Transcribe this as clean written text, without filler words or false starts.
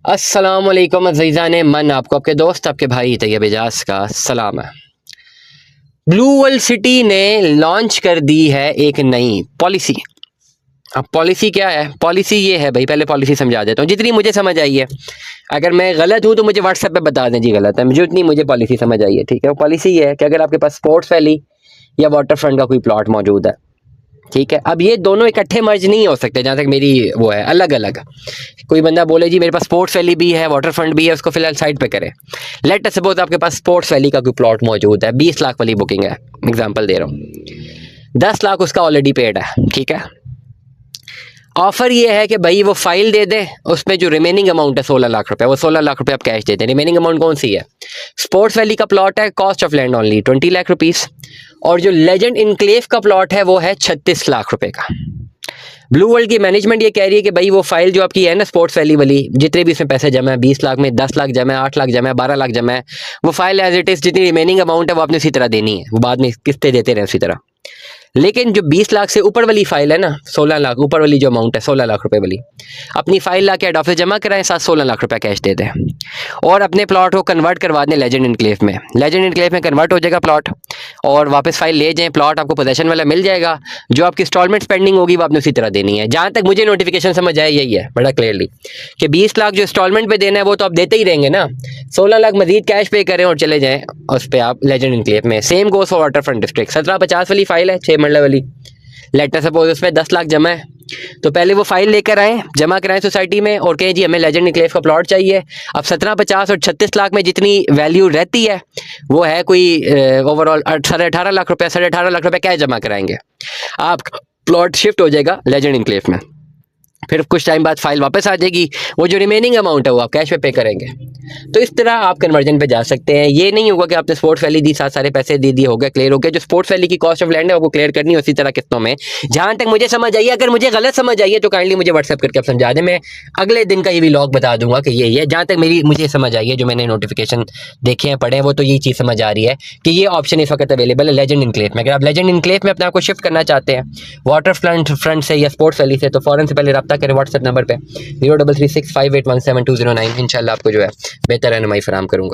अस्सलामुअलैकुम अज़ीज़ान मन, आपको आपके दोस्त आपके भाई तैयब एजाज का सलाम है। ब्लू वर्ल्ड सिटी ने लॉन्च कर दी है एक नई पॉलिसी। अब पॉलिसी क्या है? पॉलिसी ये है भाई, पहले पॉलिसी समझा देता हूँ जितनी मुझे समझ आई है। अगर मैं गलत हूँ तो मुझे व्हाट्सएप पे बता दें जी गलत है, मुझे उतनी मुझे पॉलिसी समझ आई है, ठीक है। वो पॉलिसी ये है कि अगर आपके पास स्पोर्ट्स वैली या वाटर फ्रंट का कोई प्लॉट मौजूद है, ठीक है। अब ये दोनों इकट्ठे मर्ज नहीं हो सकते, जहाँ तक मेरी वो है, अलग अलग। कोई बंदा बोले जी मेरे पास स्पोर्ट्स वैली भी है, वाटर फ्रंट भी है, उसको फिलहाल साइड पे करें। लेट अस सपोज आपके पास स्पोर्ट्स वैली का कोई प्लॉट मौजूद है, 20 लाख वाली बुकिंग है, एग्जांपल दे रहा हूँ। 10 लाख उसका ऑलरेडी पेड है, ठीक है। ऑफर ये है कि भाई वो फाइल दे दे, उसमें जो रिमेनिंग अमाउंट है 16 लाख रुपए, वो 16 लाख रुपए आप कैश दे दें। रिमेनिंग अमाउंट कौन सी है? स्पोर्ट्स वैली का प्लॉट है, cost of land only 20 lakh rupees, और जो लेजेंड इनक्लेव का प्लॉट है वो है 36 लाख रुपए का। ब्लू वर्ल्ड की मैनेजमेंट ये कह रही है कि भाई वो फाइल जो आपकी है ना स्पोर्ट्स वैली वाली, जितने भी इसमें पैसे जमा है, 20 लाख में 10 लाख जमा है, 8 लाख जमा है, 12 लाख जमा है, वो फाइल एज इट इज जितनी रिमेनिंग अमाउंट है वो आपने उसी तरह देनी है, वो बाद में किस्तें देते रहे उसी तरह। लेकिन जो 20 लाख से ऊपर वाली फाइल है ना, 16 लाख ऊपर वाली जो अमाउंट है 16 लाख रुपए वाली, अपनी फाइल ला के हेड ऑफिस जमा कराएं, साथ 16 लाख रुपए कैश दे दें और अपने प्लॉट को कन्वर्ट करवा दें लेजेंड इनक्लेव में। लेजेंड इनक्लेव में कन्वर्ट हो जाएगा प्लॉट और वापस फाइल ले जाएं, प्लॉट आपको पोजेशन वाला मिल जाएगा। जो आपकी इंस्टॉलमेंट पेंडिंग होगी वो आपने उसी तरह देनी है। जहाँ तक मुझे नोटिफिकेशन समझ आया यही है बड़ा क्लियरली कि 20 लाख जो इंस्टॉलमेंट पे देना है वो तो आप देते ही रहेंगे ना, 16 लाख मजीद कैश पे करें और चले जाएं उस पर आप लेजेंड इनक्लेव में। Same goes for water front district. 1750 वाली फाइल है, 6 मरला वाली, लेटर सपोज उसमें 10 लाख जमा है, तो पहले वो फाइल लेकर आए, जमा कराएं सोसाइटी में और कहें जी हमें लेजेंड इनक्लेव का प्लॉट चाहिए। अब 1750 और 36 लाख में जितनी वैल्यू रहती है वो है कोई ओवरऑल 18.5 लाख रुपया, 18.5 लाख रुपया कैश जमा कराएंगे, आप प्लॉट शिफ्ट हो जाएगा लेजेंड इनक्लेव में। फिर कुछ टाइम बाद फाइल वापस आ जाएगी, वो जो रिमेनिंग अमाउंट है वो आप कैश पे करेंगे। तो इस तरह आप कन्वर्जन पे जा सकते हैं। ये नहीं होगा कि आपने स्पोर्ट्स वैली दी, सारे पैसे दे दिए, हो गया क्लियर हो गया। जो स्पोर्ट्स वैली की कॉस्ट ऑफ लैंड है वो क्लियर करनी है उसी तरह किस्तों में। जहाँ तक मुझे समझ आई है, अगर मुझे गलत समझ आई है तो काइंडली मुझे व्हाट्सएप करके आप समझा दें, मैं अगले दिन का ये व्लॉग बता दूंगा कि यही है। जहाँ तक मुझे समझ आई है, जो मैंने नोटिफिकेशन देखे हैं पढ़े हैं, वो तो यही चीज़ समझ आ रही है कि ये ऑप्शन इस वक्त अवेलेबल है लेजेंड इनक्लेव में। अगर आप लेजेंड इनक्लेव में अपने आपको शिफ्ट करना चाहते हैं वाटर फ्रंट से या स्पोर्ट्स वैली से, तो फ़ौरन से पहले रब्ता करें व्हाट्सएप नंबर पर 033658172009। इंशाल्लाह आपको जो है बेहतर रहनुमाई फराहम करूँगा।